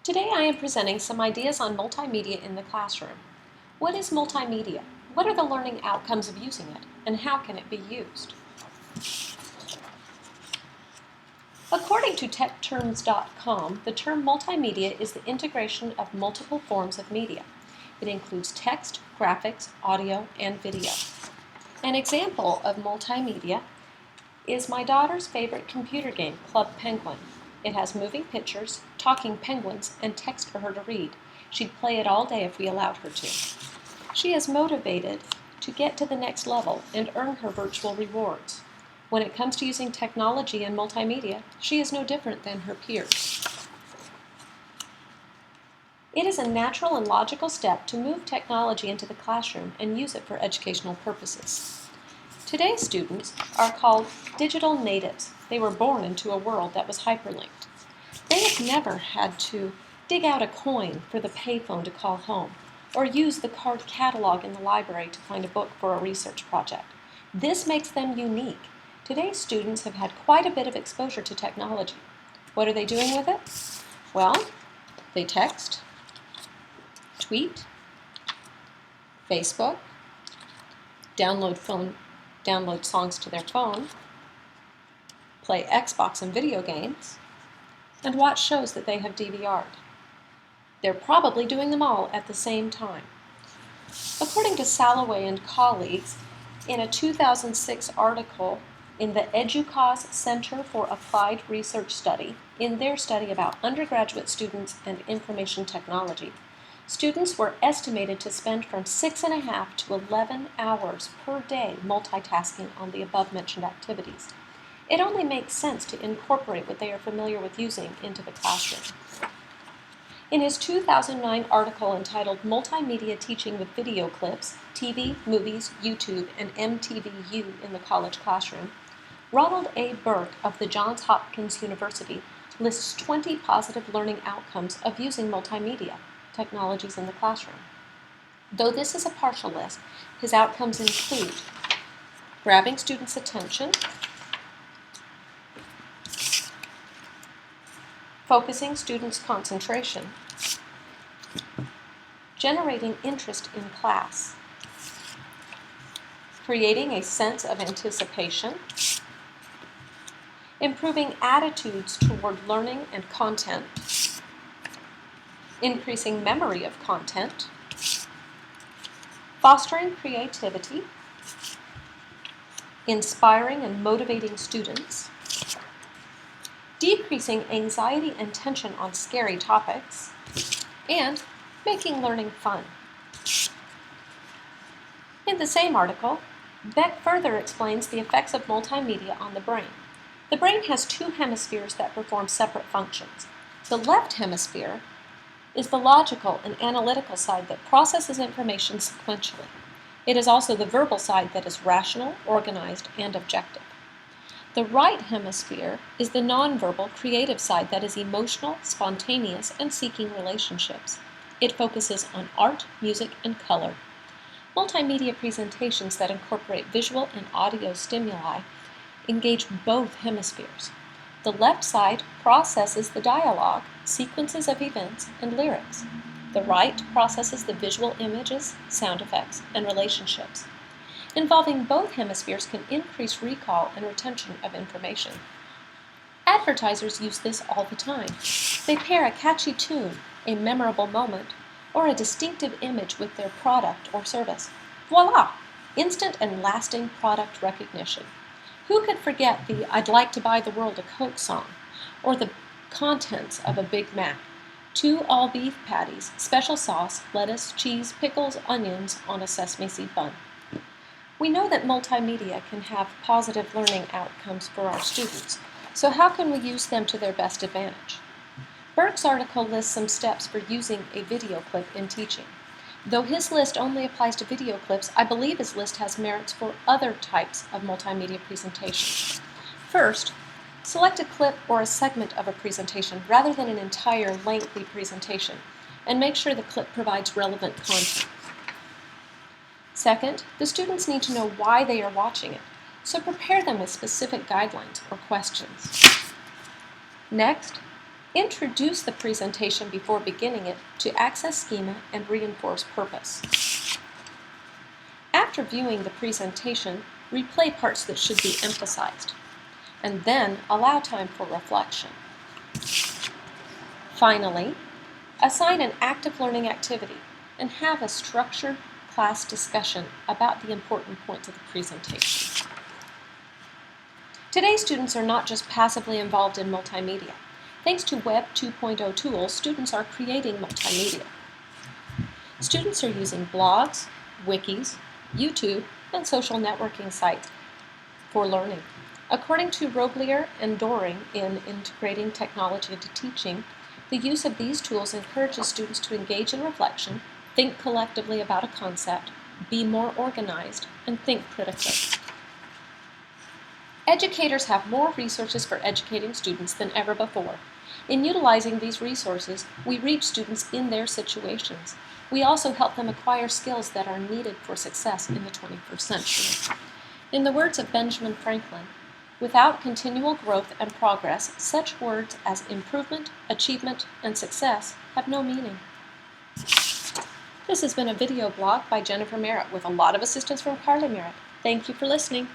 Today I am presenting some ideas on multimedia in the classroom. What is multimedia? What are the learning outcomes of using it? And how can it be used? According to techterms.com, the term multimedia is the integration of multiple forms of media. It includes text, graphics, audio, and video. An example of multimedia is my daughter's favorite computer game, Club Penguin. It has moving pictures, talking penguins, and text for her to read. She'd play it all day if we allowed her to. She is motivated to get to the next level and earn her virtual rewards. When it comes to using technology and multimedia, she is no different than her peers. It is a natural and logical step to move technology into the classroom and use it for educational purposes. Today's students are called digital natives. They were born into a world that was hyperlinked. They have never had to dig out a coin for the payphone to call home, or use the card catalog in the library to find a book for a research project. This makes them unique. Today's students have had quite a bit of exposure to technology. What are they doing with it? Well, they text, tweet, Facebook, download songs to their phone, play Xbox and video games, and watch shows that they have DVR'd. They're probably doing them all at the same time. According to Salloway and colleagues, in a 2006 article in the EDUCAUSE Center for Applied Research Study, in their study about undergraduate students and information technology, students were estimated to spend from 6.5 to 11 hours per day multitasking on the above-mentioned activities. It only makes sense to incorporate what they are familiar with using into the classroom. In his 2009 article entitled Multimedia Teaching with Video Clips, TV, Movies, YouTube, and MTVU in the College Classroom, Ronald A. Burke of the Johns Hopkins University lists 20 positive learning outcomes of using multimedia technologies in the classroom. Though this is a partial list, his outcomes include grabbing students' attention, focusing students' concentration, generating interest in class, creating a sense of anticipation, improving attitudes toward learning and content, increasing memory of content, fostering creativity, inspiring and motivating students, decreasing anxiety and tension on scary topics, and making learning fun. In the same article, Beck further explains the effects of multimedia on the brain. The brain has two hemispheres that perform separate functions. The left hemisphere is the logical and analytical side that processes information sequentially. It is also the verbal side that is rational, organized, and objective. The right hemisphere is the nonverbal, creative side that is emotional, spontaneous, and seeking relationships. It focuses on art, music, and color. Multimedia presentations that incorporate visual and audio stimuli engage both hemispheres. The left side processes the dialogue, sequences of events, and lyrics. The right processes the visual images, sound effects, and relationships. Involving both hemispheres can increase recall and retention of information. Advertisers use this all the time. They pair a catchy tune, a memorable moment, or a distinctive image with their product or service. Voila! Instant and lasting product recognition. Who could forget the "I'd like to buy the world a Coke" song, or the contents of a Big Mac? 2 all-beef patties, special sauce, lettuce, cheese, pickles, onions on a sesame seed bun. We know that multimedia can have positive learning outcomes for our students, so how can we use them to their best advantage? Burke's article lists some steps for using a video clip in teaching. Though his list only applies to video clips, I believe his list has merits for other types of multimedia presentations. First, select a clip or a segment of a presentation rather than an entire lengthy presentation, and make sure the clip provides relevant content. Second, the students need to know why they are watching it, so prepare them with specific guidelines or questions. Next, Introduce the presentation before beginning it to access schema and reinforce purpose. After viewing the presentation, replay parts that should be emphasized, and then allow time for reflection. Finally, assign an active learning activity and have a structured class discussion about the important points of the presentation. Today's students are not just passively involved in multimedia. Thanks to Web 2.0 tools, students are creating multimedia. Students are using blogs, wikis, YouTube, and social networking sites for learning. According to Roblier and Doring in Integrating Technology into Teaching, the use of these tools encourages students to engage in reflection, think collectively about a concept, be more organized, and think critically. Educators have more resources for educating students than ever before. In utilizing these resources, we reach students in their situations. We also help them acquire skills that are needed for success in the 21st century. In the words of Benjamin Franklin, without continual growth and progress, such words as improvement, achievement, and success have no meaning. This has been a video blog by Jennifer Merritt with a lot of assistance from Carly Merritt. Thank you for listening.